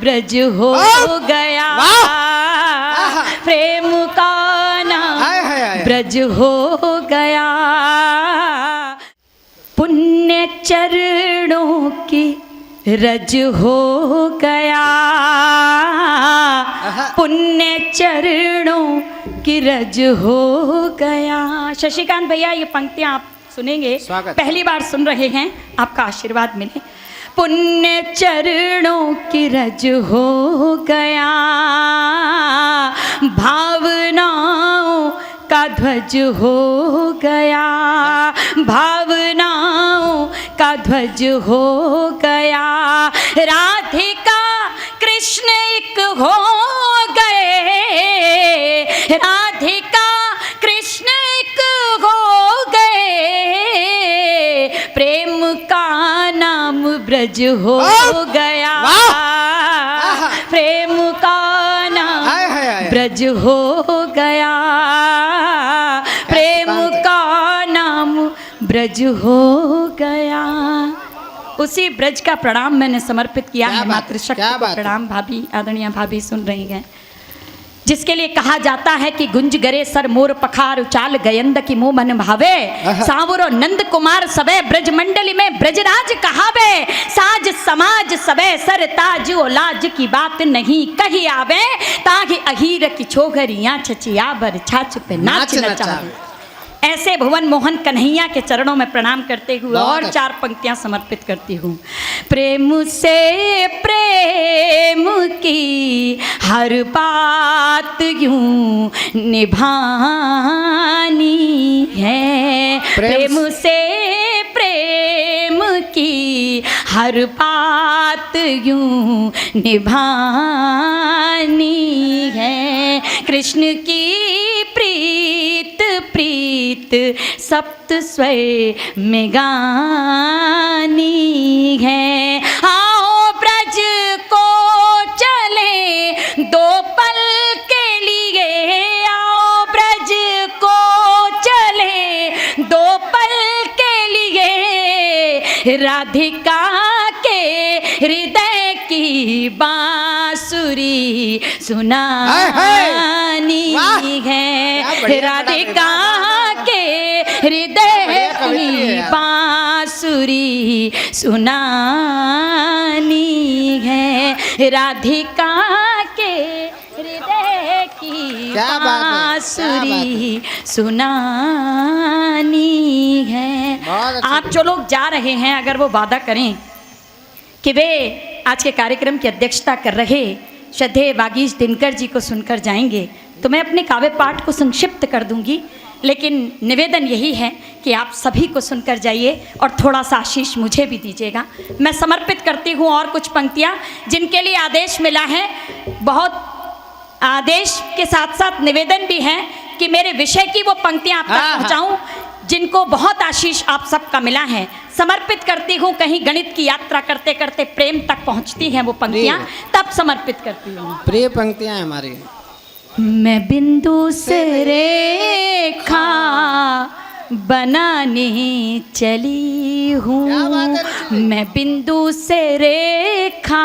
ब्रज हो गया, प्रेम का नाम ब्रज हो गया, पुण्य चरणों की रज हो गया, पुण्य चरणों की रज हो गया। शशिकांत भैया ये पंक्तियां आप सुनेंगे, पहली बार सुन रहे हैं, आपका आशीर्वाद मिले। पुण्य चरणों की रज हो गया, भावनाओं का ध्वज हो गया, भावनाओं का ध्वज हो गया, राधिका कृष्ण एक हो गए, राधिका कृष्ण एक हो गए, प्रेम का नाम ब्रज हो गया, प्रेम का नाम ब्रज हो गया, प्रेम का नाम ब्रज हो गया। उसी ब्रज का प्रणाम मैंने समर्पित किया है मातृशक्ति को प्रणाम। भाभी, आदरणीय भाभी सुन रही हैं, जिसके लिए कहा जाता है कि गुंज गरे सर मोर पखार उचाल गयंद की मोह मन भावे, सावरो नंद कुमार सबे ब्रज मंडली में ब्रजराज कहावे, साज समाज सबे सर ताज ओ लाज की बात नहीं कही आवे, ताहि अहीर की छोगरियां छचिया बर छाछ पे नाच नचावे। ऐसे भुवन मोहन कन्हैया के चरणों में प्रणाम करते हुए और चार पंक्तियां समर्पित करती हूँ। प्रेम से प्रेम की हर बात यूं निभानी है, प्रेम से प्रेम की हर बात यूं निभानी है, कृष्ण की प्रीत प्रीत सप्त स्वर में गानी है। आओ ब्रज को चले दो पल के लिए, आओ ब्रज को चले दो पल के लिए, राधिका के हृदय की बांसुरी सुनानी है, राधिका के हृदय की बांसुरी सुनानी है, राधिका के हृदय की बांसुरी सुनानी है। आप जो लोग जा रहे हैं, अगर वो वादा करें कि वे आज के कार्यक्रम की अध्यक्षता कर रहे श्रद्धेय वागीश दिनकर जी को सुनकर जाएंगे, तो मैं अपने काव्य पाठ को संक्षिप्त कर दूंगी, लेकिन निवेदन यही है कि आप सभी को सुनकर जाइए और थोड़ा सा आशीष मुझे भी दीजिएगा। मैं समर्पित करती हूँ और कुछ पंक्तियाँ जिनके लिए आदेश मिला है। बहुत आदेश के साथ साथ निवेदन भी है कि मेरे विषय की वो पंक्तियाँ आप तक पहुँचाऊँ जिनको बहुत आशीष आप सबका मिला है। समर्पित करती हूँ, कहीं गणित की यात्रा करते करते प्रेम तक पहुँचती हैं वो पंक्तियाँ, तब समर्पित करती हूँ। प्रिय पंक्तियाँ हैं हमारी। मैं बिंदु से रेखा बनाने चली हूँ, मैं बिंदु से रेखा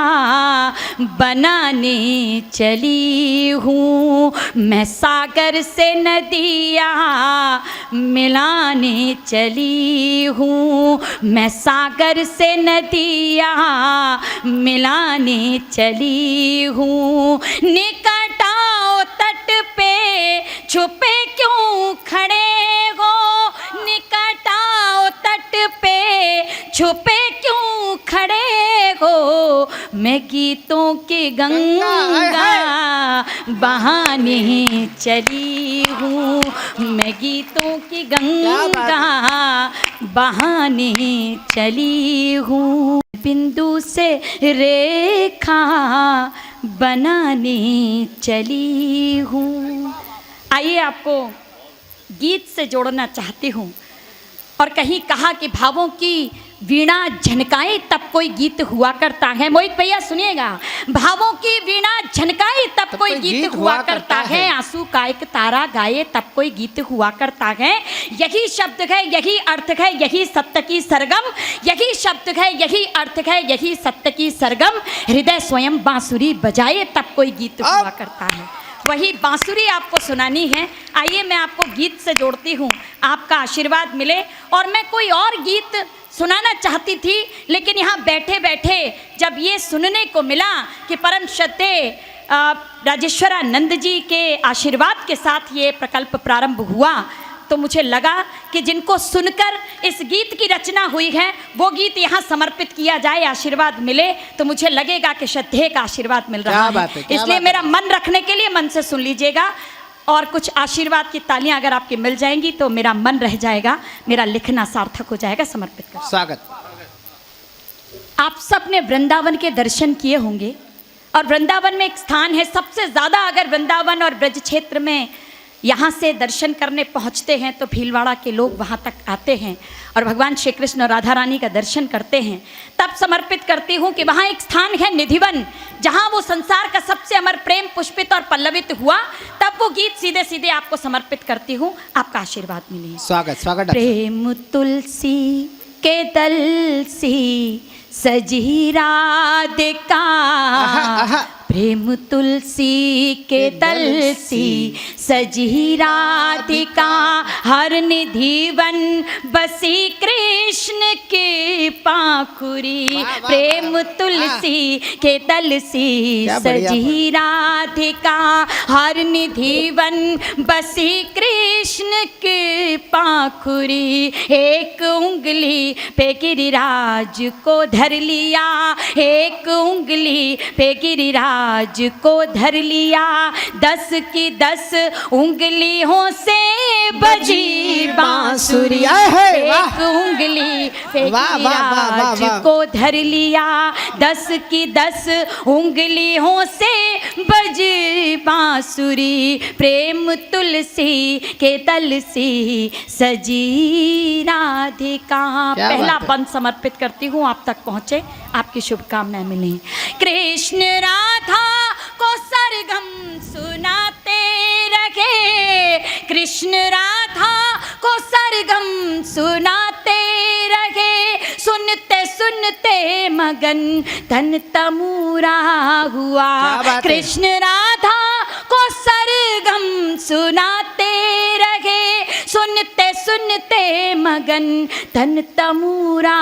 बनाने चली हूँ, मैं सागर से नदियाँ मिलाने चली हूँ, मैं सागर से नदियाँ मिलाने चली हूँ, निकट आओ तट पे छुपे क्यों खड़े हो, निकट आओ तट पे छुपे क्यों खड़े हो, मैं गीतों की गंगा बहाने चली हूँ, मैं गीतों की गंगा बहाने चली हूँ, बिंदु से रेखा बनाने चली हूँ। आइए आपको गीत से जोड़ना चाहती हूँ और कहीं कहा कि भावों की वीणा झनकाए तब कोई गीत हुआ करता है। मोहित भैया सुनिएगा, भावों की वीणा झनकाए तब कोई गीत हुआ करता है, आंसू का एक तारा गाए तब कोई गीत हुआ करता है। यही शब्द है, यही अर्थ है, यही सत्य की सरगम, यही शब्द है, यही अर्थ है, यही सत्य की सरगम। हृदय स्वयं बांसुरी बजाए तब कोई गीत हुआ करता है। वही बांसुरी आपको सुनानी है। आइए मैं आपको गीत से जोड़ती हूँ, आपका आशीर्वाद मिले। और मैं कोई और गीत सुनाना चाहती थी, लेकिन यहाँ बैठे बैठे जब ये सुनने को मिला कि परम श्रद्धेय राजेश्वरानंद जी के आशीर्वाद के साथ ये प्रकल्प प्रारंभ हुआ, तो मुझे लगा कि जिनको सुनकर इस गीत की रचना हुई है वो गीत यहाँ समर्पित किया जाए, आशीर्वाद मिले, तो मुझे लगेगा कि श्रद्धेय का आशीर्वाद मिल रहा है। इसलिए मेरा मन रखने के लिए मन से सुन लीजिएगा, और कुछ आशीर्वाद की तालियां अगर आपकी मिल जाएंगी तो मेरा मन रह जाएगा, मेरा लिखना सार्थक हो जाएगा। समर्पित कर स्वागत। आप सब ने वृंदावन के दर्शन किए होंगे, और वृंदावन में एक स्थान है, सबसे ज़्यादा अगर वृंदावन और ब्रज क्षेत्र में यहाँ से दर्शन करने पहुँचते हैं तो भीलवाड़ा के लोग वहाँ तक आते हैं और भगवान श्री कृष्ण और राधा रानी का दर्शन करते हैं। तब समर्पित करती हूँ कि वहाँ एक स्थान है निधिवन, जहाँ वो संसार का सबसे अमर प्रेम पुष्पित और पल्लवित हुआ। तब वो गीत सीधे सीधे आपको समर्पित करती हूँ, आपका आशीर्वाद मिले। स्वागत स्वागत। प्रेम तुलसी के दल सी सजी राधिका, प्रेम तुलसी के दल सी सजी राधिका, हर निधिवन बसी कृष्ण के पाखुरी। प्रेम तुलसी के दल सी सजी राधिका, हर निधिवन बसी कृष्ण के पाखुरी। एक उंगली पे गिरिराज को धर लिया, एक उंगली पे गिरिराज को धर लिया, 10 की 10 उंगलियों से बजी बांसुरी। एक उंगली पे गिरिराज को धर लिया, 10 की 10 उंगलियों से बजी बांसुरी। प्रेम तुलसी के दल सी सजी राधिका। पहला बंद समर्पित करती हूँ, आप तक पहुँचे, आपकी शुभकामनाएं मिलें। कृष्ण राधा को सरगम सुनाते रहे, कृष्ण राधा को सरगम सुनाते रहे, सुनते सुनते मगन तन तमूरा हुआ। कृष्ण राधा को सरगम सुनाते रहे, सुनते सुनते मगन तन तमूरा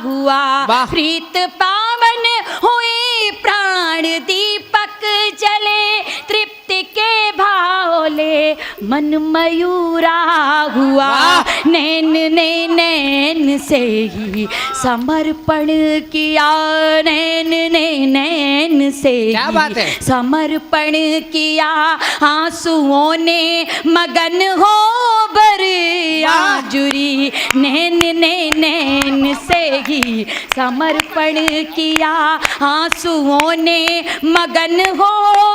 हुआ। प्रीत पावन हुई प्राण दीपक जले, तृप्ति के भावले मन मयूरा हुआ। नैन ने नैन से ही समर्पण किया, नैन ने नैन से ही समर्पण किया, आंसुओं ने मगन हो बरियाजुरी। नैन ने नैन से ही समर्पण किया, आंसुओं ने मगन हो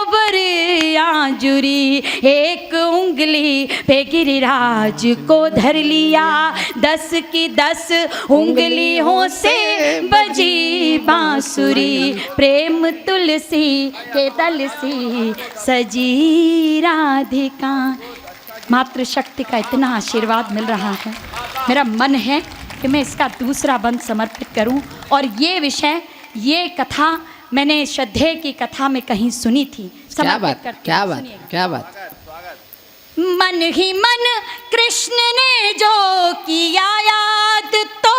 बरियाजुरी। एक उंगली पे गिरिराज को धर लिया, 10 की 10 उंगलियों से बजी बांसुरी। प्रेम तुलसी के दल सी सजी राधिका। मातृशक्ति का इतना आशीर्वाद मिल रहा है, मेरा मन है कि मैं इसका दूसरा बंद समर्पित करूं। और ये विषय, ये कथा मैंने श्रद्धेय की कथा में कहीं सुनी थी। क्या बात, क्या बात, क्या बात। मन ही मन कृष्ण ने जो किया याद, तो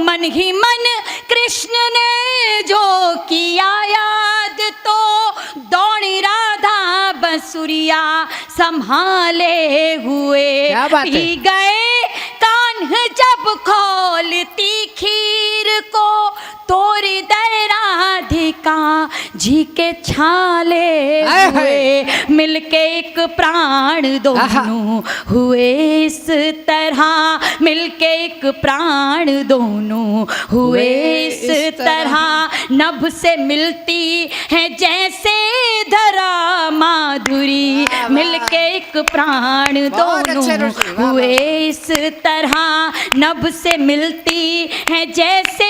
मन ही मन कृष्ण ने जो किया याद, तो दौड़ी राधा बंसुरिया संभाले हुए। पी गए कान्ह जब खोलती खीर को, तोरी दे राधिका जी के छाले हुए। मिलके एक प्राण दोनों हुए इस तरह, मिलके एक प्राण दोनों हुए इस तरह। नभ से मिलती है जैसे धरा माधुरी, मिलके एक प्राण दोनों हुए इस तरह। नभ से मिलती है जैसे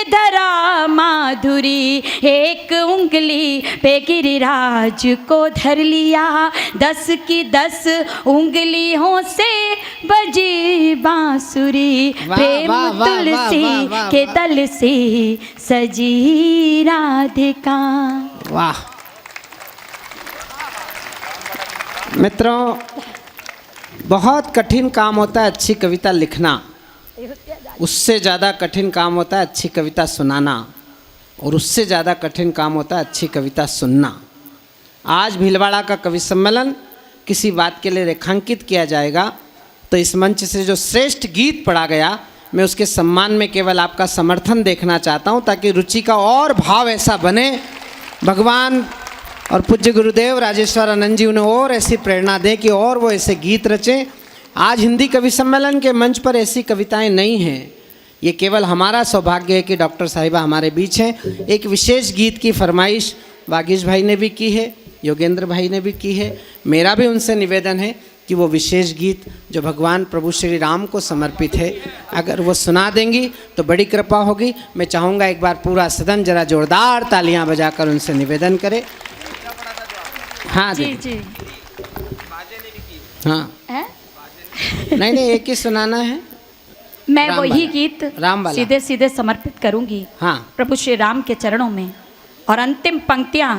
धरा माधुरी, एक उंगली पे गिरिराज को धर लिया, 10 की 10 उंगलियों से बजी बांसुरी। प्रेम तुलसी के दल से सजी राधिका। वाह मित्रों, बहुत कठिन काम होता है अच्छी कविता लिखना, उससे ज़्यादा कठिन काम होता है अच्छी कविता सुनाना, और उससे ज़्यादा कठिन काम होता है अच्छी कविता सुनना। आज भीलवाड़ा का कवि सम्मेलन किसी बात के लिए रेखांकित किया जाएगा, तो इस मंच से जो श्रेष्ठ गीत पढ़ा गया, मैं उसके सम्मान में केवल आपका समर्थन देखना चाहता हूँ, ताकि रुचि का और भाव ऐसा बने, भगवान और पूज्य गुरुदेव राजेश्वर आनंद जी उन्हें और ऐसी प्रेरणा दें कि और वो ऐसे गीत रचें। आज हिंदी कवि सम्मेलन के मंच पर ऐसी कविताएं नहीं हैं, ये केवल हमारा सौभाग्य है कि डॉक्टर साहिबा हमारे बीच हैं। एक विशेष गीत की फरमाइश वागीश भाई ने भी की है, योगेंद्र भाई ने भी की है। मेरा भी उनसे निवेदन है कि वो विशेष गीत जो भगवान प्रभु श्री राम को समर्पित है, अगर वो सुना देंगी तो बड़ी कृपा होगी। मैं चाहूँगा एक बार पूरा सदन जरा जोरदार तालियां बजाकर उनसे निवेदन करे। हाँ जी जी, हाँ नहीं एक ही सुनाना है। मैं वही गीत राम वाला सीधे सीधे समर्पित करूंगी हाँ प्रभु श्री राम के चरणों में, और अंतिम पंक्तियां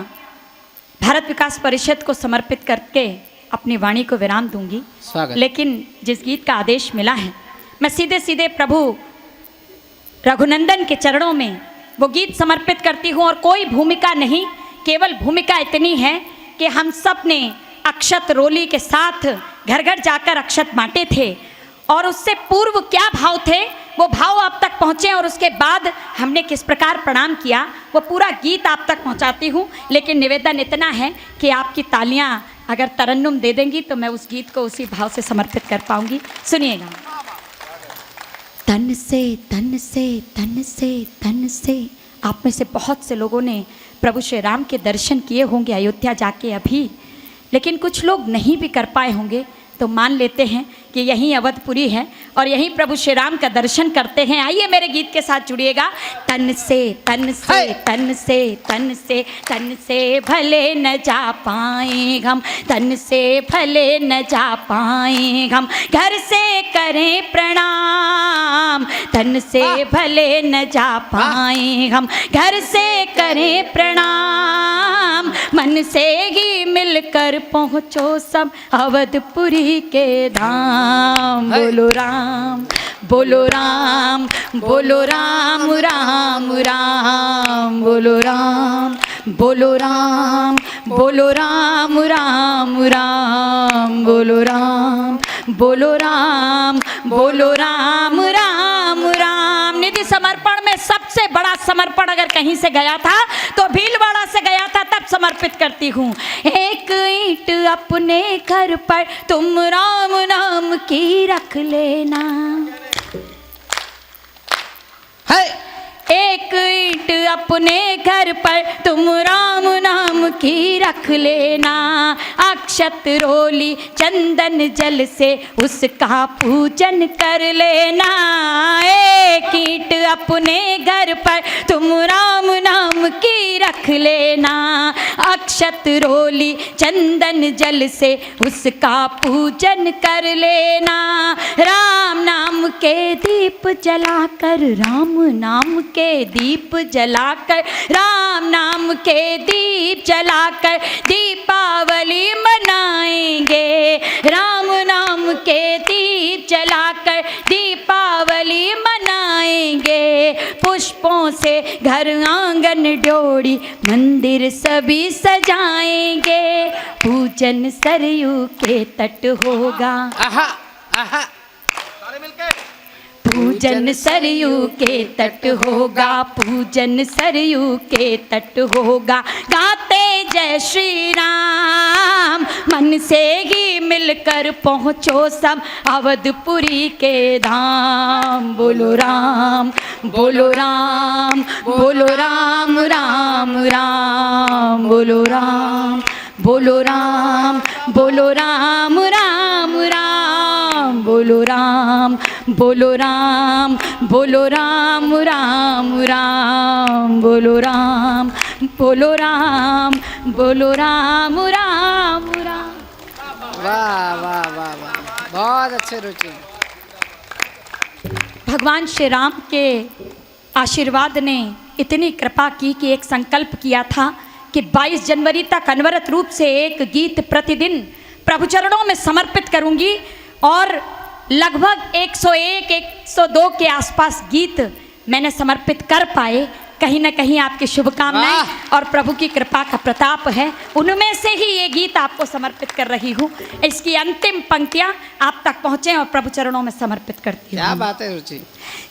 भारत विकास परिषद को समर्पित करके अपनी वाणी को विराम दूंगी। स्वागत। लेकिन जिस गीत का आदेश मिला है, मैं सीधे सीधे प्रभु रघुनंदन के चरणों में वो गीत समर्पित करती हूँ। और कोई भूमिका नहीं, केवल भूमिका इतनी है कि हम सब ने अक्षत रोली के साथ घर घर जाकर अक्षत बांटे थे, और उससे पूर्व क्या भाव थे वो भाव आप तक पहुँचे, और उसके बाद हमने किस प्रकार प्रणाम किया वो पूरा गीत आप तक पहुँचाती हूँ। लेकिन निवेदन इतना है कि आपकी तालियाँ अगर तरन्नुम दे देंगी तो मैं उस गीत को उसी भाव से समर्पित कर पाऊंगी। सुनिएगा। तन से तन से तन से तन से, आप में से बहुत से लोगों ने प्रभु श्री राम के दर्शन किए होंगे अयोध्या जाके अभी, लेकिन कुछ लोग नहीं भी कर पाए होंगे, तो मान लेते हैं कि यहीं अवधपुरी है और यहीं प्रभु श्री राम का दर्शन करते हैं। आइए मेरे गीत के साथ जुड़िएगा। तन से तन से तन से तन से तन से भले न जा पाए हम, तन से भले न जा पाए हम, घर से करें प्रणाम, तन से भले न जा पाए हम, घर से करें प्रणाम, मन से ही मिलकर पहुँचो सब अवधपुरी के धाम। बोलो राम बोलो राम बोलो राम राम राम, बोलो राम बोलो राम बोलो राम राम राम, बोलो राम बोलो राम बोलो राम राम राम। निधि समर्पण में सबसे बड़ा समर्पण अगर कहीं से गया था तो भीलवाड़ा से गया था, तब समर्पित करती हूँ। एक ईंट अपने घर पर तुम राम नाम की रख लेना, एक ईंट अपने घर पर तुम राम नाम की रख लेना, अक्षत रोली चंदन जल से उसका पूजन कर लेना, एक ईंट अपने घर पर तुम राम नाम की रख लेना, अक्षत रोली चंदन जल से उसका पूजन कर लेना, राम नाम के दीप जलाकर, राम नाम के दीप जलाकर, राम नाम के दीप जलाकर दीपावली मनाएंगे, राम नाम के दीप जलाकर दीपावली मनाएंगे, पुष्पों से घर आंगन डोरी मंदिर सभी सजाएंगे, पूजन सरयू के तट होगा, आहा आहा पूजन सरयू के तट होगा, पूजन सरयू के तट होगा, गाते जय श्री राम, मन से ही मिलकर पहुँचो सब अवधपुरी के धाम। बोलो राम बोलो राम बोलो राम बोलो राम, बोलो राम, बोलो राम राम राम, बोलो राम, बोलो राम, बोलो राम राम राम, बोलो राम, बोलो राम, बोलो राम राम राम। वाह वाह वाह वाह, बहुत अच्छे रुचि। भगवान श्री राम के आशीर्वाद ने इतनी कृपा की कि एक संकल्प किया था कि 22 जनवरी तक अनवरत रूप से एक गीत प्रतिदिन प्रभु चरणों में समर्पित करूंगी और लगभग 101 102 के आसपास गीत मैंने समर्पित कर पाए। कहीं ना कहीं आपकी शुभकामनाएं और प्रभु की कृपा का प्रताप है, उनमें से ही ये गीत आपको समर्पित कर रही हूँ। इसकी अंतिम पंक्तियां आप तक पहुँचे और प्रभु चरणों में समर्पित करती हूँ। क्या बात है रुचि।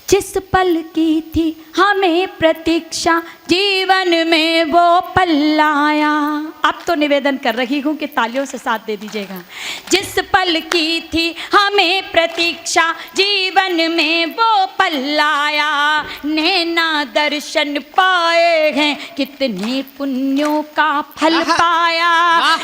जिस पल की थी हमें प्रतीक्षा, जीवन में वो पल आया। अब तो निवेदन कर रही हूँ कि तालियों से साथ दे दीजिएगा। जिस पल की थी हमें प्रतीक्षा, जीवन में वो पल आया। नैना दर्शन पाए हैं, कितने पुण्यों का फल पाया।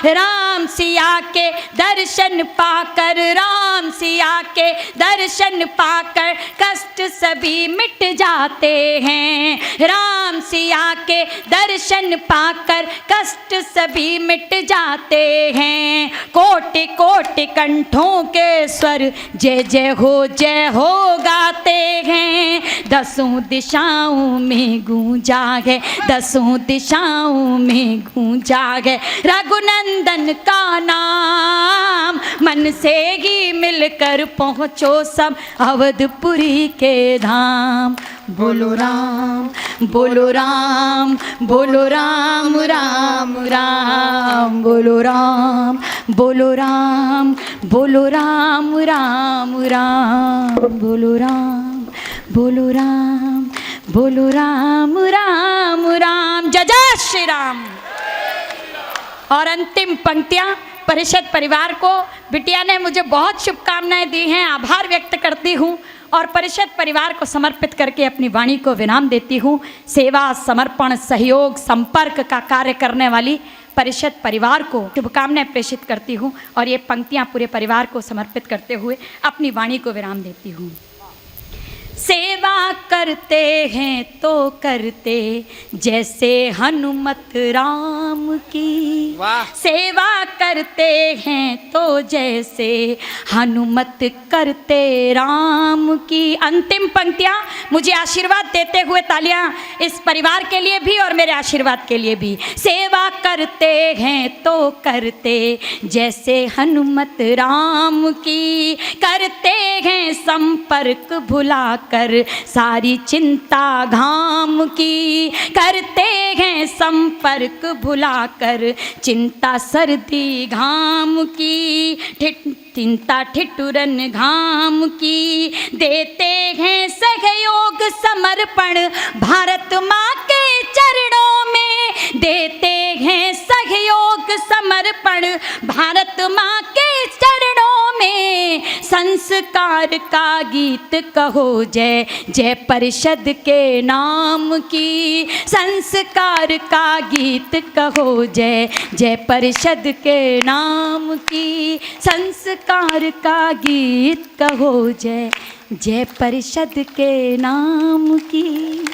राम सिया के दर्शन पाकर, राम सिया के दर्शन पाकर कष्ट सभी मिट जाते हैं। राम सिया के दर्शन पाकर कष्ट सभी मिट जाते हैं। कोटि कोटि कंठों के स्वर जय जय हो गाते हैं। दसों दिशाओं में गूंजा है, दसों दिशाओं में गूंजा है रघुनंदन का नाम। मन से ही मिलकर पहुँचो सब अवधपुरी के धाम। बोलो राम, बोलो राम, बोलो राम राम राम, बोलो राम, बोलो राम, बोलो राम राम राम, बोलो राम, बोलो राम, बोलो राम राम राम। जय जय श्री राम। और अंतिम पंक्तियां परिषद परिवार को बिटिया ने मुझे बहुत शुभकामनाएं दी हैं, आभार व्यक्त करती हूँ और परिषद परिवार को समर्पित करके अपनी वाणी को विराम देती हूँ। सेवा, समर्पण, सहयोग, संपर्क का कार्य करने वाली परिषद परिवार को शुभकामनाएं प्रेषित करती हूँ और ये पंक्तियाँ पूरे परिवार को समर्पित करते हुए अपनी वाणी को विराम देती हूँ। सेवा करते हैं तो करते जैसे हनुमत राम की। सेवा करते हैं तो जैसे हनुमत करते राम की। अंतिम पंक्तियाँ मुझे आशीर्वाद देते हुए तालियां इस परिवार के लिए भी और मेरे आशीर्वाद के लिए भी। सेवा करते हैं तो करते जैसे हनुमत राम की। करते हैं संपर्क भुला कर सारी चिंता घाम की। करते हैं संपर्क भुलाकर चिंता सर्दी घाम की। चिंता ठिठुरन घाम की। देते हैं सहयोग समर्पण भारत माँ के चरणों में। देते हैं सहयोग समर्पण भारत माँ के चरणों में। संस्कार का गीत कहो जय जय परिषद के नाम की। संस्कार का गीत कहो जय जय परिषद के नाम की। संस्कार का गीत कहो जय जय परिषद के नाम की।